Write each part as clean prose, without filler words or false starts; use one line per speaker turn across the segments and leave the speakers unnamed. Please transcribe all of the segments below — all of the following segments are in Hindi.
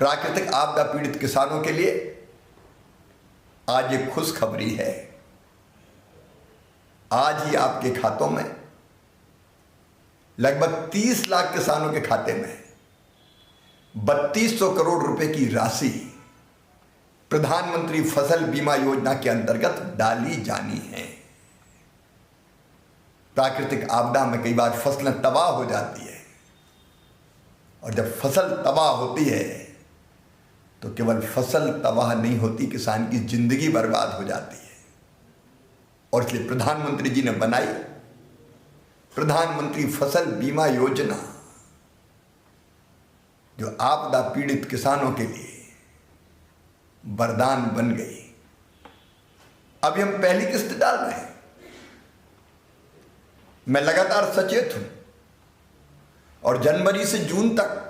प्राकृतिक आपदा पीड़ित किसानों के लिए आज एक खुशखबरी है। आज ही आपके खातों में लगभग 30 लाख किसानों के खाते में 3200 करोड़ रुपए की राशि प्रधानमंत्री फसल बीमा योजना के अंतर्गत डाली जानी है। प्राकृतिक आपदा में कई बार फसलें तबाह हो जाती है और जब फसल तबाह होती है तो केवल फसल तबाह नहीं होती, किसान की जिंदगी बर्बाद हो जाती है। और इसलिए प्रधानमंत्री जी ने बनाई प्रधानमंत्री फसल बीमा योजना, जो आपदा पीड़ित किसानों के लिए वरदान बन गई। अभी हम पहली किस्त डाल रहे हैं। मैं लगातार सचेत हूं और जनवरी से जून तक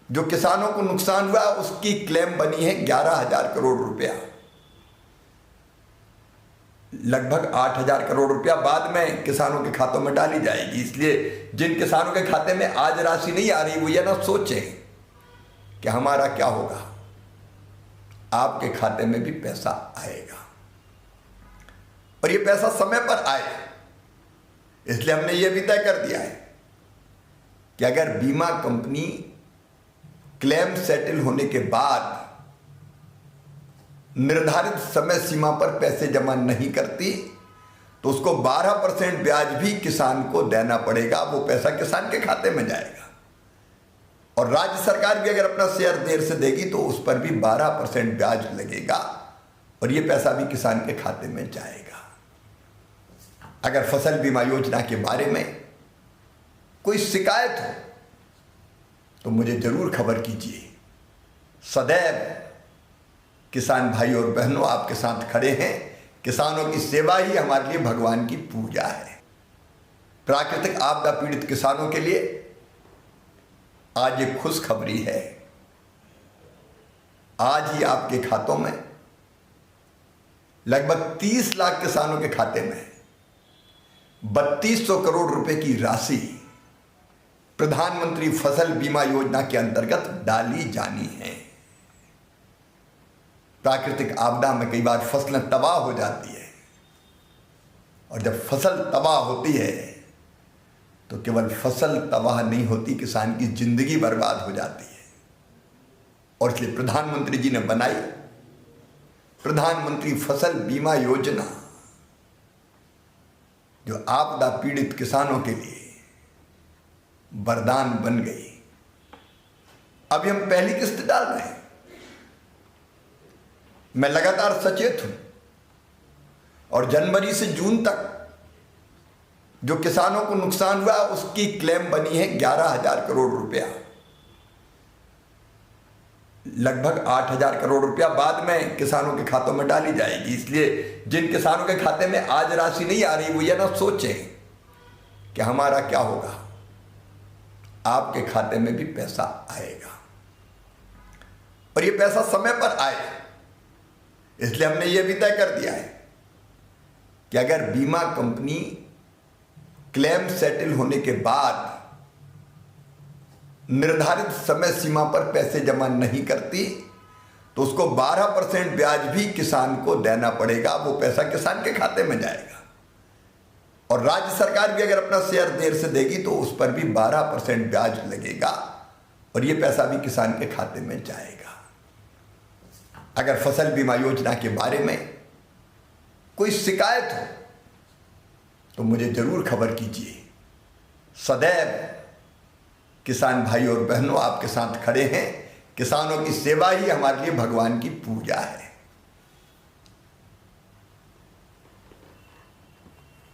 जो किसानों को नुकसान हुआ उसकी क्लेम बनी है 11,000 करोड़ रुपया। लगभग 8,000 करोड़ रुपया बाद में किसानों के खातों में डाली जाएगी। इसलिए जिन किसानों के खाते में आज राशि नहीं आ रही वो ये ना सोचें कि हमारा क्या होगा, आपके खाते में भी पैसा आएगा और ये पैसा समय पर आए। इसलिए हमने ये भी तय कर दिया है कि अगर बीमा कंपनी क्लेम सेटल होने के बाद निर्धारित समय सीमा पर पैसे जमा नहीं करती तो उसको 12% ब्याज भी किसान को देना पड़ेगा। वो पैसा किसान के खाते में जाएगा और राज्य सरकार भी अगर अपना शेयर देर से देगी तो उस पर भी 12% ब्याज लगेगा और ये पैसा भी किसान के खाते में जाएगा। अगर फसल बीमा योजना के बारे में कोई शिकायत हो तो मुझे जरूर खबर कीजिए। सदैव किसान भाई और बहनों आपके साथ खड़े हैं। किसानों की सेवा ही हमारे लिए भगवान की पूजा है। प्राकृतिक आपदा पीड़ित किसानों के लिए आज एक खुशखबरी है। आज ही आपके खातों में लगभग 30 लाख किसानों के खाते में 3200 करोड़ रुपए की राशि प्रधानमंत्री फसल बीमा योजना के अंतर्गत डाली जानी है। प्राकृतिक आपदा में कई बार फसलें तबाह हो जाती है और जब फसल तबाह होती है तो केवल फसल तबाह नहीं होती, किसान की जिंदगी बर्बाद हो जाती है। और इसलिए प्रधानमंत्री जी ने बनाई प्रधानमंत्री फसल बीमा योजना, जो आपदा पीड़ित किसानों के लिए वरदान बन गई। अभी हम पहली किस्त डाल रहे हैं। मैं लगातार सचेत हूं और जनवरी से जून तक जो किसानों को नुकसान हुआ उसकी क्लेम बनी है 11,000 करोड़ रुपया। लगभग 8,000 करोड़ रुपया बाद में किसानों के खातों में डाली जाएगी। इसलिए जिन किसानों के खाते में आज राशि नहीं आ रही वो ये ना सोचें कि हमारा क्या होगा, आपके खाते में भी पैसा आएगा और ये पैसा समय पर आए। इसलिए हमने ये भी तय कर दिया है कि अगर बीमा कंपनी क्लेम सेटल होने के बाद निर्धारित समय सीमा पर पैसे जमा नहीं करती तो उसको 12% ब्याज भी किसान को देना पड़ेगा। वो पैसा किसान के खाते में जाएगा और राज्य सरकार भी अगर अपना शेयर देर से देगी तो उस पर भी 12% ब्याज लगेगा और ये पैसा भी किसान के खाते में जाएगा। अगर फसल बीमा योजना के बारे में कोई शिकायत हो तो मुझे जरूर खबर कीजिए। सदैव किसान भाई और बहनों आपके साथ खड़े हैं। किसानों की सेवा ही हमारे लिए भगवान की पूजा है।